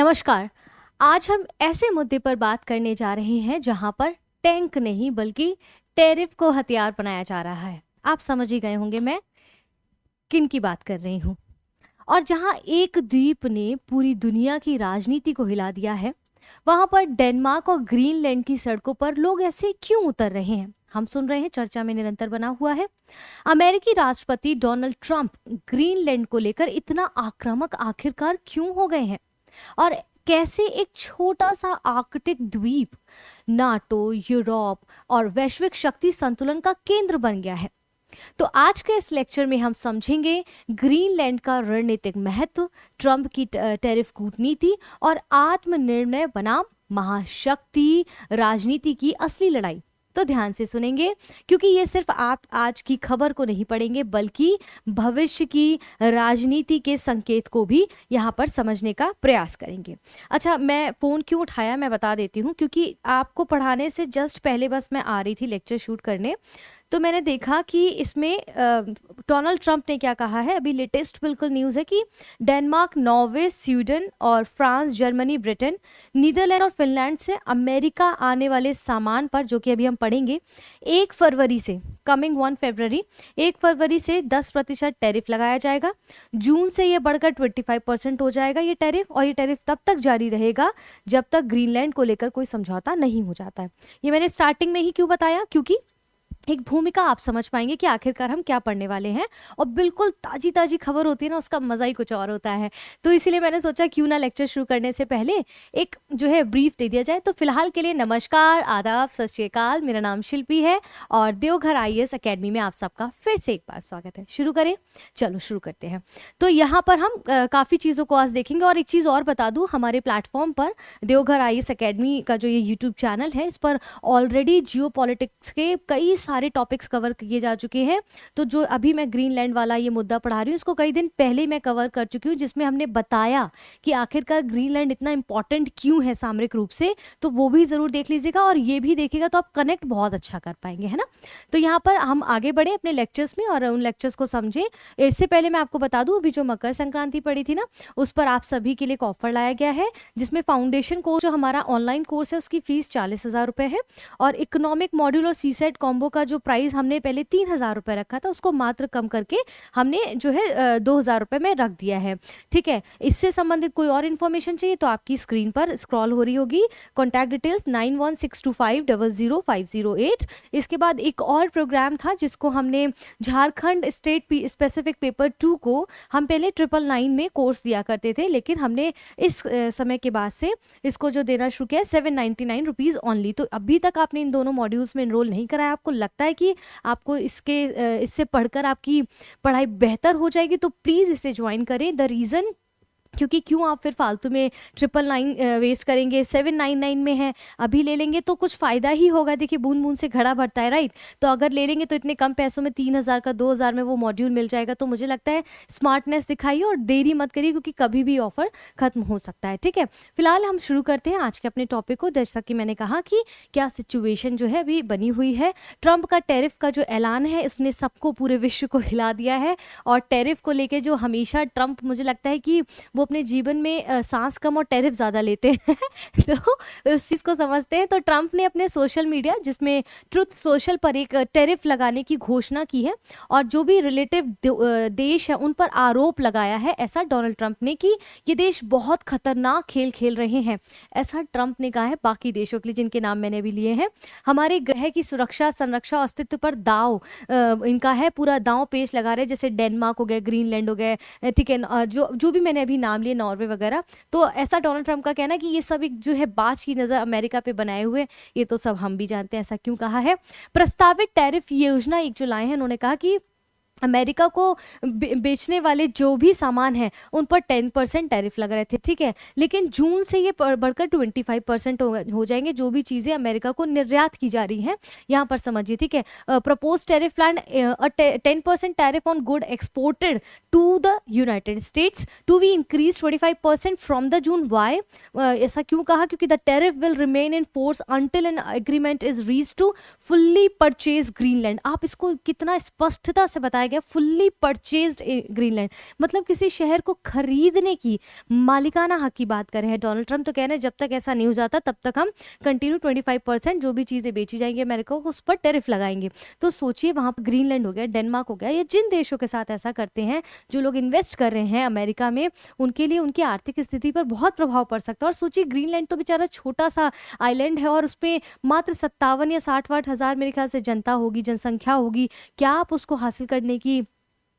नमस्कार। आज हम ऐसे मुद्दे पर बात करने जा रहे हैं जहां पर टैंक नहीं बल्कि टैरिफ को हथियार बनाया जा रहा है। आप समझ ही गए होंगे मैं किन की बात कर रही हूं। और जहां एक द्वीप ने पूरी दुनिया की राजनीति को हिला दिया है, वहां पर डेनमार्क और ग्रीनलैंड की सड़कों पर लोग ऐसे क्यों उतर रहे हैं, हम सुन रहे हैं, चर्चा में निरंतर बना हुआ है। अमेरिकी राष्ट्रपति डोनाल्ड ट्रंप ग्रीनलैंड को लेकर इतना आक्रामक आखिरकार क्यों हो गए हैं, और कैसे एक छोटा सा आर्कटिक द्वीप नाटो, यूरोप और वैश्विक शक्ति संतुलन का केंद्र बन गया है। तो आज के इस लेक्चर में हम समझेंगे ग्रीनलैंड का रणनीतिक महत्व, ट्रंप की टैरिफ कूटनीति और आत्मनिर्णय बनाम महाशक्ति राजनीति की असली लड़ाई। तो ध्यान से सुनेंगे, क्योंकि ये सिर्फ आप आज की खबर को नहीं पढ़ेंगे बल्कि भविष्य की राजनीति के संकेत को भी यहाँ पर समझने का प्रयास करेंगे। अच्छा, मैं फ़ोन क्यों उठाया मैं बता देती हूँ, क्योंकि आपको पढ़ाने से जस्ट पहले बस मैं आ रही थी लेक्चर शूट करने, तो मैंने देखा कि इसमें डोनाल्ड ट्रंप ने क्या कहा है। अभी लेटेस्ट बिल्कुल न्यूज़ है कि डेनमार्क, नॉर्वे, स्वीडन और फ्रांस, जर्मनी, ब्रिटेन, नीदरलैंड और फिनलैंड से अमेरिका आने वाले सामान पर, जो कि अभी हम पढ़ेंगे, 1 फरवरी से, कमिंग 1 फरवरी, 1 फरवरी से 10% टैरिफ लगाया जाएगा। जून से ये बढ़कर 25% हो जाएगा ये टैरिफ, और ये टैरिफ तब तक जारी रहेगा जब तक ग्रीनलैंड को लेकर कोई समझौता नहीं हो जाता है। ये मैंने स्टार्टिंग में ही क्यों बताया, क्योंकि एक भूमिका आप समझ पाएंगे कि आखिरकार हम क्या पढ़ने वाले हैं। और बिल्कुल ताजी ताजी खबर होती है ना, उसका मज़ा ही कुछ और होता है। तो इसीलिए मैंने सोचा क्यों ना लेक्चर शुरू करने से पहले एक जो है ब्रीफ दे दिया जाए। तो फिलहाल के लिए नमस्कार, आदाब, सत श्री अकाल। मेरा नाम शिल्पी है और देवघर आईएएस एकेडमी में आप सबका फिर से एक बार स्वागत है। शुरू करें, चलो शुरू करते हैं। तो यहाँ पर हम काफ़ी चीज़ों को आज देखेंगे। और एक चीज़ और बता दूँ, हमारे प्लेटफॉर्म पर देवघर आईएएस एकेडमी का जो ये यूट्यूब चैनल है, इस पर ऑलरेडी जियो पॉलिटिक्स के कई सारे टॉपिक्स कवर किए जा चुके हैं। तो जो अभी मैं ग्रीनलैंड वाला ये मुद्दा पढ़ा रही हूँ, इसको कई दिन पहले मैं कवर कर चुकी हूँ, जिसमें हमने बताया कि आखिरकार ग्रीनलैंड इतना इंपॉर्टेंट क्यों है सामरिक रूप से। तो वो भी ज़रूर देख लीजिएगा, और ये भी देखिएगा तो आप कनेक्ट बहुत अच्छा कर पाएंगे, है ना। तो यहाँ पर हम आगे बढ़े अपने लेक्चर्स में और उन लेक्चर्स को समझें। इससे पहले मैं आपको बता दूँ, अभी जो मकर संक्रांति पड़ी थी ना, उस पर आप सभी के लिए एक ऑफर लाया गया है, जिसमें फाउंडेशन कोर्स, जो हमारा ऑनलाइन कोर्स है, उसकी फीस 40,000 रुपये है। और इकोनॉमिक मॉड्यूल और सीसेट कॉम्बो का जो प्राइस हमने पहले 3,000 रुपये रखा था, उसको मात्र कम करके हमने जो है 2,000 रुपये में रख दिया है। ठीक है, इससे संबंधित कोई और इन्फॉर्मेशन चाहिए तो आपकी स्क्रीन पर स्क्रॉल हो रही होगी। Contact details 9162500508। इसके बाद एक और प्रोग्राम था जिसको हमने झारखंड स्टेट स्पेसिफिक पेपर 2 को हम पहले 999 में कोर्स दिया करते थे, लेकिन हमने इस समय के बाद से इसको जो देना शुरू किया है 799 रुपीज़ ओनली। तो अभी तक आपने इन दोनों मॉड्यूल्स में इनरोल नहीं कराया, आपको लगता है कि आपको इससे पढ़कर आपकी पढ़ाई बेहतर हो जाएगी, तो प्लीज़ इसे ज्वाइन करें। द रीज़न, क्योंकि क्यों आप फिर फालतू में 999 वेस्ट करेंगे, 799 में है, अभी ले लेंगे तो कुछ फ़ायदा ही होगा। देखिए, बूंद बूंद से घड़ा भरता है, राइट। तो अगर ले लेंगे तो इतने कम पैसों में 3,000 का 2,000 में वो मॉड्यूल मिल जाएगा। तो मुझे लगता है स्मार्टनेस दिखाइए और देरी मत करिए, क्योंकि कभी भी ऑफर खत्म हो सकता है। ठीक है, फिलहाल हम शुरू करते हैं आज के अपने टॉपिक को। जैसा कि मैंने कहा कि क्या सिचुएशन जो है अभी बनी हुई है। ट्रंप का टैरिफ का जो ऐलान है, उसने सबको, पूरे विश्व को हिला दिया है। और टैरिफ को लेके जो हमेशा ट्रंप, मुझे लगता है कि वो अपने जीवन में सांस कम और टैरिफ ज़्यादा लेते हैं तो उस चीज़ को समझते हैं। तो ट्रंप ने अपने सोशल मीडिया, जिसमें ट्रुथ सोशल पर एक टैरिफ लगाने की घोषणा की है, और जो भी रिलेटिव देश है उन पर आरोप लगाया है, ऐसा डोनाल्ड ट्रंप ने, कि ये देश बहुत खतरनाक खेल खेल रहे हैं, ऐसा ट्रंप ने कहा है बाकी देशों के लिए, जिनके नाम मैंने भी लिए हैं। हमारे ग्रह की सुरक्षा, संरक्षा, अस्तित्व पर दाव इनका है, पूरा दांव पेश लगा रहे हैं, जैसे डेनमार्क हो गए, ग्रीनलैंड हो गए, ठीक है, जो भी मैंने अभी नाम लिए, नॉर्वे वगैरह। तो ऐसा डोनाल्ड ट्रंप का कहना है कि ये सब एक जो है बाज की नज़र अमेरिका पे बनाए हुए, ये तो सब हम भी जानते हैं। ऐसा क्यों कहा है। प्रस्तावित टैरिफ योजना एक जो लाए हैं, उन्होंने कहा कि अमेरिका को बेचने वाले जो भी सामान हैं उन पर 10% टैरिफ लग रहे थे, ठीक है, लेकिन जून से ये बढ़कर 25% हो जाएंगे, जो भी चीज़ें अमेरिका को निर्यात की जा रही हैं। यहाँ पर समझिए, ठीक है। Propose tariff plan 10% tariff on good exported to the United States to be increase 25% from the June. Why, ऐसा क्यों कहा, क्योंकि the tariff will remain in force until an agreement is reach to fully purchase Greenland. आप इसको कितना स्पष्टता से बताया बताया गया फुल्ली परचेज्ड ग्रीनलैंड, मतलब किसी शहर को खरीदने की मालिकाना हक की बात कर रहे हैं डोनाल्ड ट्रंप। तो कह रहे हैं जब तक ऐसा नहीं हो जाता तब तक हम कंटिन्यू 25% जो भी चीज़ें बेची जाएंगी अमेरिका को उस पर टैरिफ लगाएंगे। तो सोचिए वहाँ पर ग्रीनलैंड हो गया, डेनमार्क हो गया, या जिन देशों के साथ ऐसा करते हैं, जो लोग इन्वेस्ट कर रहे हैं अमेरिका में, उनके लिए उनकी आर्थिक स्थिति पर बहुत प्रभाव पड़ सकता है। और सोचिए ग्रीनलैंड तो बेचारा छोटा सा आइलैंड है और उस पर मात्र 57 या 60-60 हज़ार मेरे ख्याल से जनता होगी, जनसंख्या होगी। क्या आप उसको हासिल करने की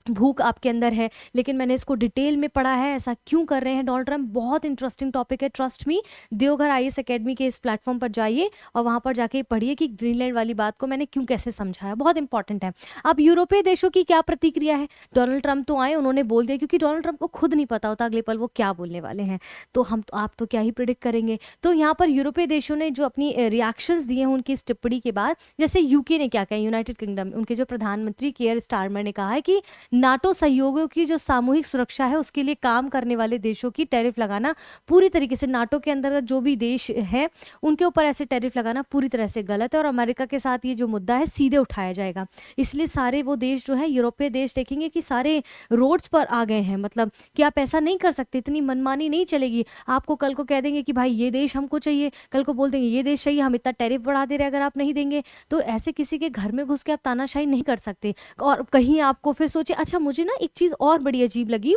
भूख आपके अंदर है? लेकिन मैंने इसको डिटेल में पढ़ा है, ऐसा क्यों कर रहे हैं डोनाल्ड ट्रंप। बहुत इंटरेस्टिंग टॉपिक है, trust me. Deoghar IAS academy के इस प्लेटफॉर्म पर जाइए और वहां पर जाके पढ़िए कि ग्रीनलैंड वाली बात को मैंने क्यों कैसे समझाया, बहुत इंपॉर्टेंट है। अब यूरोपीय देशों की क्या प्रतिक्रिया है? डोनाल्ड ट्रंप तो आए, उन्होंने बोल दिया, क्योंकि डोनाल्ड ट्रंप को खुद नहीं पता होता अगले पल वो क्या बोलने वाले हैं, तो आप तो क्या ही प्रिडिक्ट करेंगे। तो यहाँ पर यूरोपीय देशों ने जो अपनी रिएक्शंस दिए हैं उनकी इस टिप्पणी के बाद, जैसे यूके ने क्या कहा, यूनाइटेड किंगडम, उनके जो प्रधानमंत्री कियर स्टारमर ने कहा है कि नाटो सहयोगियों की जो सामूहिक सुरक्षा है उसके लिए काम करने वाले देशों की टैरिफ लगाना पूरी तरीके से, नाटो के अंदर जो भी देश है उनके ऊपर ऐसे टैरिफ लगाना पूरी तरह से गलत है और अमेरिका के साथ ये जो मुद्दा है सीधे उठाया जाएगा। इसलिए सारे वो देश जो है यूरोपीय देश देखेंगे कि सारे रोड्स पर आ गए हैं, मतलब कि आप ऐसा नहीं कर सकते, इतनी मनमानी नहीं चलेगी। आपको कल को कह देंगे कि भाई ये देश हमको चाहिए, कल को बोल देंगे ये देश चाहिए, हम इतना टैरिफ बढ़ा दे रहे हैं अगर आप नहीं देंगे। तो ऐसे किसी के घर में घुस के आप तानाशाही नहीं कर सकते। और कहीं आपको फिर सोचे, अच्छा मुझे ना एक चीज़ और बड़ी अजीब लगी,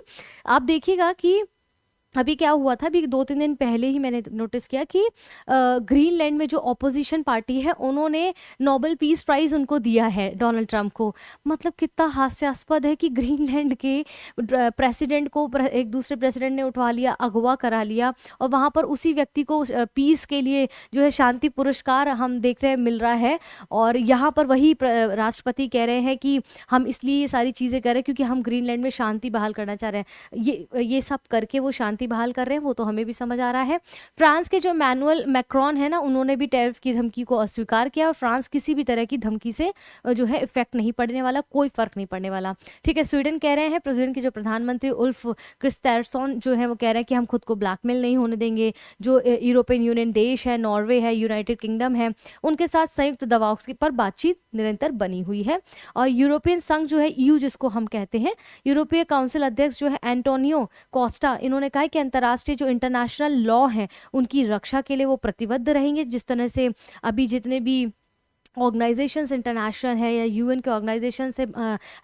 आप देखिएगा कि अभी क्या हुआ था, अभी 2-3 दिन पहले ही मैंने नोटिस किया कि ग्रीनलैंड में जो ऑपोजिशन पार्टी है उन्होंने नोबेल पीस प्राइज़ उनको दिया है डोनाल्ड ट्रंप को। मतलब कितना हास्यास्पद है कि ग्रीनलैंड के प्रेसिडेंट को एक दूसरे प्रेसिडेंट ने उठवा लिया, अगवा करा लिया, और वहाँ पर उसी व्यक्ति को पीस के लिए जो है शांति पुरस्कार हम देख रहे हैं मिल रहा है। और यहाँ पर वही राष्ट्रपति कह रहे हैं कि हम इसलिए ये सारी चीज़ें कर रहे हैं क्योंकि हम ग्रीनलैंड में शांति बहाल करना चाह रहे हैं। ये सब करके वो शांति बहाल कर रहे हैं, वो तो हमें भी समझ आ रहा है। फ्रांस के जो इमैनुअल मैक्रोन है ना, उन्होंने भी टैरिफ की धमकी को अस्वीकार किया और फ्रांस किसी भी तरह की धमकी से जो है इफेक्ट नहीं पड़ने वाला, कोई फर्क नहीं पड़ने वाला। ठीक है, स्वीडन कह रहे हैं, प्रेसिडेंट के जो प्रधानमंत्री उल्फ क्रिस्टेरसन जो है वो कह रहे हैं कि हम खुद को ब्लैकमेल नहीं होने देंगे। जो यूरोपियन यूनियन देश है, नॉर्वे है, यूनाइटेड किंगडम है, उनके साथ संयुक्त दबाव पर बातचीत निरंतर बनी हुई है। और यूरोपियन संघ जो है, ईयू जिसको हम कहते हैं, यूरोपीय काउंसिल अध्यक्ष जो है एंटोनियो कोस्टा, इन्होंने कहा कि अंतर्राष्ट्रीय जो इंटरनेशनल लॉ हैं उनकी रक्षा के लिए वो प्रतिबद्ध रहेंगे। जिस तरह से अभी जितने भी ऑर्गेनाइजेशंस इंटरनेशनल है या यूएन के ऑर्गेनाइजेशन से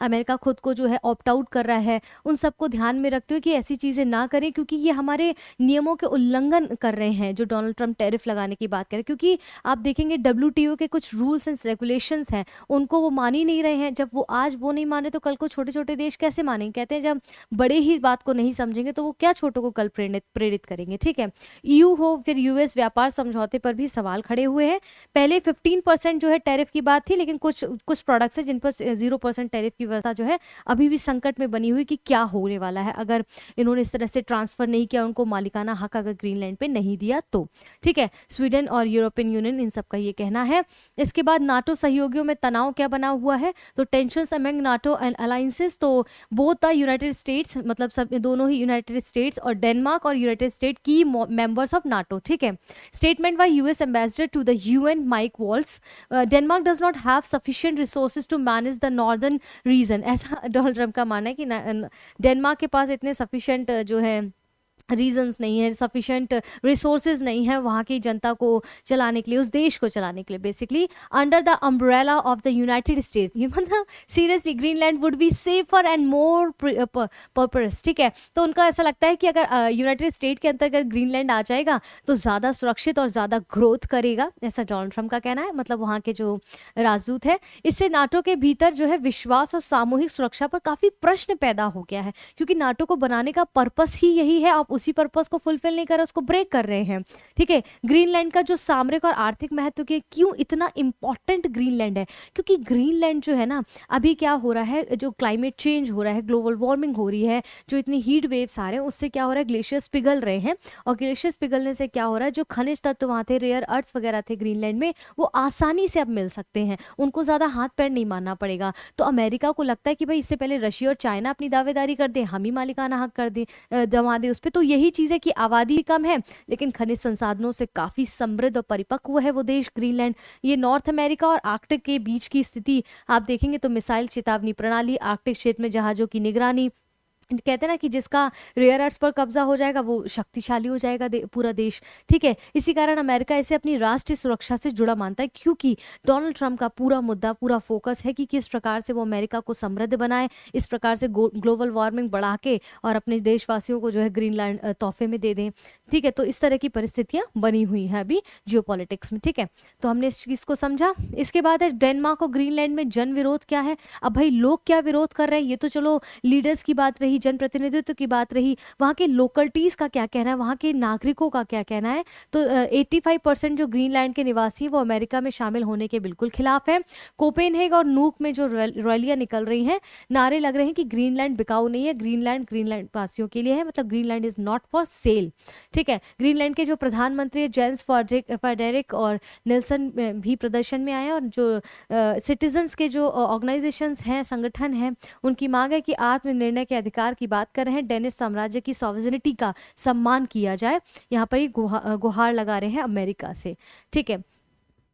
अमेरिका खुद को जो है ऑप्ट आउट कर रहा है, उन सबको ध्यान में रखते हुए कि ऐसी चीज़ें ना करें, क्योंकि ये हमारे नियमों के उल्लंघन कर रहे हैं जो डोनाल्ड ट्रंप टैरिफ लगाने की बात करें। क्योंकि आप देखेंगे WTO के कुछ रूल्स एंड रेगुलेशंस हैं, उनको वो मान ही नहीं रहे हैं। जब वो आज वो नहीं माने तो कल को छोटे छोटे देश कैसे मानेंगे? कहते हैं जब बड़े ही बात को नहीं समझेंगे तो वो क्या छोटों को कल प्रेरित करेंगे। ठीक है, EU हो फिर US व्यापार समझौते पर भी सवाल खड़े हुए हैं। पहले 15% जो है टैरिफ की बात थी, लेकिन कुछ प्रोडक्ट्स हैं जिन पर 0% टैरिफ की व्यवस्था जो है अभी भी संकट में बनी हुई कि क्या होने वाला है अगर इन्होंने इस तरह से ट्रांसफर नहीं किया, उनको मालिकाना हक अगर ग्रीनलैंड पे नहीं दिया तो। ठीक है, स्वीडन और यूरोपियन यूनियन इन सब का ये कहना है। इसके बाद नाटो सहयोगियों में तनाव क्या बना हुआ है, तो tensions among NATO and alliances, तो बोथ द यूनाइटेड स्टेट्स, मतलब सब दोनों ही यूनाइटेड स्टेट्स और डेनमार्क और यूनाइटेड स्टेट की मेंबर्स ऑफ नाटो। ठीक है, statement by US ambassador to the UN Mike Waltz, Denmark does not have sufficient resources to manage the northern region. ऐसा डोनाल्ड ट्रंप का मानना है कि डेनमार्क के पास इतने सफिशिएंट जो है रीजंस नहीं है, सफिशिएंट रिसोर्सेज नहीं है वहाँ की जनता को चलाने के लिए, उस देश को चलाने के लिए, basically under the umbrella of the United states. ये मतलब seriously Greenland would be safer and more purpose. ठीक है, तो उनका ऐसा लगता है कि अगर यूनाइटेड स्टेट के अंतर्गत ग्रीनलैंड आ जाएगा तो ज़्यादा सुरक्षित और ज़्यादा ग्रोथ करेगा, ऐसा डोनाल्ड ट्रंप का कहना है, मतलब वहाँ के जो राजदूत है। इससे नाटो के भीतर जो है विश्वास और सामूहिक सुरक्षा पर काफ़ी प्रश्न पैदा हो गया है, क्योंकि नाटो को बनाने का पर्पस ही यही है, आप उसी पर्पस को फुलफिल नहीं कर रहे, उसको ब्रेक कर रहे हैं। ठीक है, ग्रीनलैंड का जो सामरिक और आर्थिक महत्व के क्यों इतना इंपॉर्टेंट ग्रीनलैंड है, क्योंकि ग्रीनलैंड जो है ना, अभी क्या हो रहा है, जो क्लाइमेट चेंज हो रहा है, ग्लोबल वार्मिंग हो रही है, जो इतनी हीट वेव्स आ रहे हैं, उससे क्या हो रहा है, ग्लेशियर्स पिघल रहे हैं, और ग्लेशियर्स पिघलने से क्या हो रहा है, जो खनिज तत्व वहाँ थे, रेयर अर्थ्स वगैरह थे ग्रीनलैंड में, वो आसानी से अब मिल सकते हैं, उनको ज़्यादा हाथ पैर नहीं मारना पड़ेगा। तो अमेरिका को लगता है कि भाई इससे पहले रशिया और चाइना अपनी दावेदारी कर दे, हम ही मालिकाना हक कर दे जमा दे उस पर, तो यही चीज़ है कि आबादी भी कम है लेकिन खनिज संसाधनों से काफ़ी समृद्ध और परिपक्व है वो देश ग्रीनलैंड। ये नॉर्थ अमेरिका और आर्कटिक के बीच की स्थिति आप देखेंगे तो मिसाइल चेतावनी प्रणाली, आर्कटिक क्षेत्र में जहाज़ों की निगरानी, कहते हैं ना कि जिसका रेयर अर्थ पर कब्जा हो जाएगा वो शक्तिशाली हो जाएगा पूरा देश। ठीक है, इसी कारण अमेरिका इसे अपनी राष्ट्रीय सुरक्षा से जुड़ा मानता है, क्योंकि डोनाल्ड ट्रंप का पूरा मुद्दा, पूरा फोकस है कि किस प्रकार से वो अमेरिका को समृद्ध बनाए, इस प्रकार से ग्लोबल वार्मिंग बढ़ा के और अपने देशवासियों को जो है ग्रीनलैंड तोहफे में दे दें। ठीक है, तो इस तरह की परिस्थितियां बनी हुई हैं अभी जियोपॉलिटिक्स में। ठीक है, तो हमने इस चीज़ को समझा। इसके बाद है डेनमार्क और ग्रीनलैंड में जन विरोध क्या है। अब भाई लोग क्या विरोध कर रहे हैं, ये तो चलो लीडर्स की बात रही, जनप्रतिनिधित्व की बात रही, वहाँ के लोकलिटीज का क्या कहना है, वहाँ के नागरिकों का क्या कहना है। तो 85% जो ग्रीनलैंड के निवासी हैं वो अमेरिका में शामिल होने के बिल्कुल खिलाफ है। कोपेनहेग और नूक में जो रैलियां निकल रही हैं, नारे लग रहे हैं कि ग्रीनलैंड बिकाऊ नहीं है, ग्रीनलैंड वासियों के लिए है, मतलब Greenland is not for sale. ठीक है, ग्रीनलैंड के जो प्रधानमंत्री है जेम्स फॉर्डेरिक और नेल्सन भी प्रदर्शन में आए हैं, और जो सिटीजन्स के जो ऑर्गेनाइजेशंस हैं, संगठन हैं, उनकी मांग है कि आत्मनिर्णय के अधिकार की बात कर रहे हैं, डेनिश साम्राज्य की सॉवरेनिटी का सम्मान किया जाए। यहाँ पर ही गुहार लगा रहे हैं अमेरिका से। ठीक है,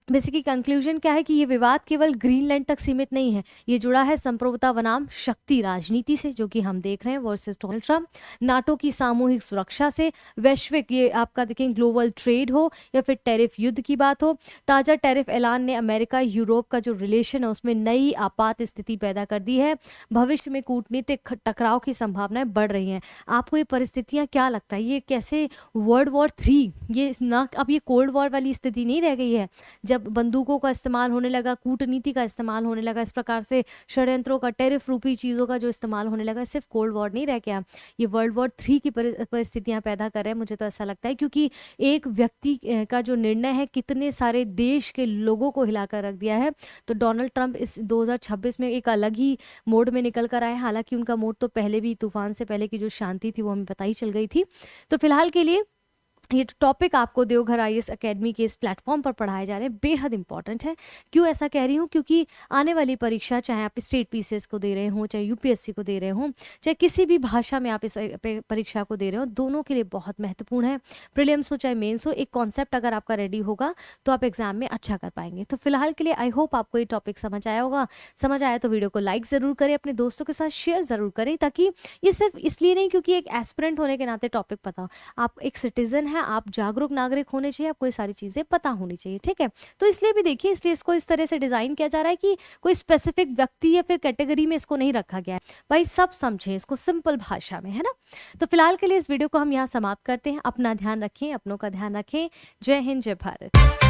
बेसिकली कंक्लूजन क्या है कि ये विवाद केवल ग्रीनलैंड तक सीमित नहीं है, ये जुड़ा है संप्रभुता बनाम शक्ति राजनीति से, जो कि हम देख रहे हैं वर्सेस डोनाल्ड ट्रंप, नाटो की सामूहिक सुरक्षा से, वैश्विक ये आपका देखें ग्लोबल ट्रेड हो या फिर टैरिफ युद्ध की बात हो। ताज़ा टैरिफ ऐलान ने अमेरिका यूरोप का जो रिलेशन है उसमें नई आपात स्थिति पैदा कर दी है। भविष्य में कूटनीतिक टकराव की संभावनाएं बढ़ रही हैं। आपको ये परिस्थितियां क्या लगता है, ये कैसे वर्ल्ड वॉर 3, ये ना अब ये कोल्ड वॉर वाली स्थिति नहीं रह गई है, जब बंदूकों का इस्तेमाल होने लगा, कूटनीति का इस्तेमाल होने लगा, इस प्रकार से षड्यंत्रों का, टैरिफ रूपी चीज़ों का जो इस्तेमाल होने लगा, सिर्फ कोल्ड वॉर नहीं रह गया, ये वर्ल्ड वॉर 3 की परिस्थितियां पैदा कर रहे हैं। मुझे तो ऐसा लगता है क्योंकि एक व्यक्ति का जो निर्णय है कितने सारे देश के लोगों को हिलाकर रख दिया है। तो डोनाल्ड ट्रंप इस 2026 में एक अलग ही मोड में निकल कर आए, हालांकि उनका मोड तो पहले भी, तूफान से पहले की जो शांति थी वो हमें पता ही चल गई थी। तो फिलहाल के लिए ये टॉपिक आपको देवघर आईएएस एकेडमी के इस प्लेटफॉर्म पर पढ़ाए जा रहे हैं बेहद इंपॉर्टेंट है। क्यों ऐसा कह रही हूँ, क्योंकि आने वाली परीक्षा, चाहे आप स्टेट पीसीएस को दे रहे हो, चाहे यूपीएससी को दे रहे हो, चाहे किसी भी भाषा में आप इस परीक्षा को दे रहे हो, दोनों के लिए बहुत महत्वपूर्ण है। प्रीलिम्स हो चाहे मेंस हो, एक कॉन्सेप्ट अगर आपका रेडी होगा तो आप एग्जाम में अच्छा कर पाएंगे। तो फिलहाल के लिए आई होप आपको ये टॉपिक समझ आया होगा। समझ आया तो वीडियो को लाइक ज़रूर करें, अपने दोस्तों के साथ शेयर ज़रूर करें, ताकि ये सिर्फ इसलिए नहीं क्योंकि एक एस्पिरेंट होने के नाते टॉपिक पता हो, आप एक सिटीजन है, आप जागरूक नागरिक होने चाहिए, आपको ये सारी चीज़ें पता होनी चाहिए। ठीक है, तो इसलिए भी देखिए, इसलिए इसको इस तरह से डिज़ाइन किया जा रहा है कि कोई स्पेसिफिक व्यक्ति या फिर कैटेगरी में इसको नहीं रखा गया है। भाई सब समझें इसको सिंपल भाषा में, है ना। तो फिलहाल के लिए इस वीडियो को हम यहाँ समाप्त करते हैं। अपना ध्यान रखें, अपनों का ध्यान रखें। जय हिंद, जय भारत।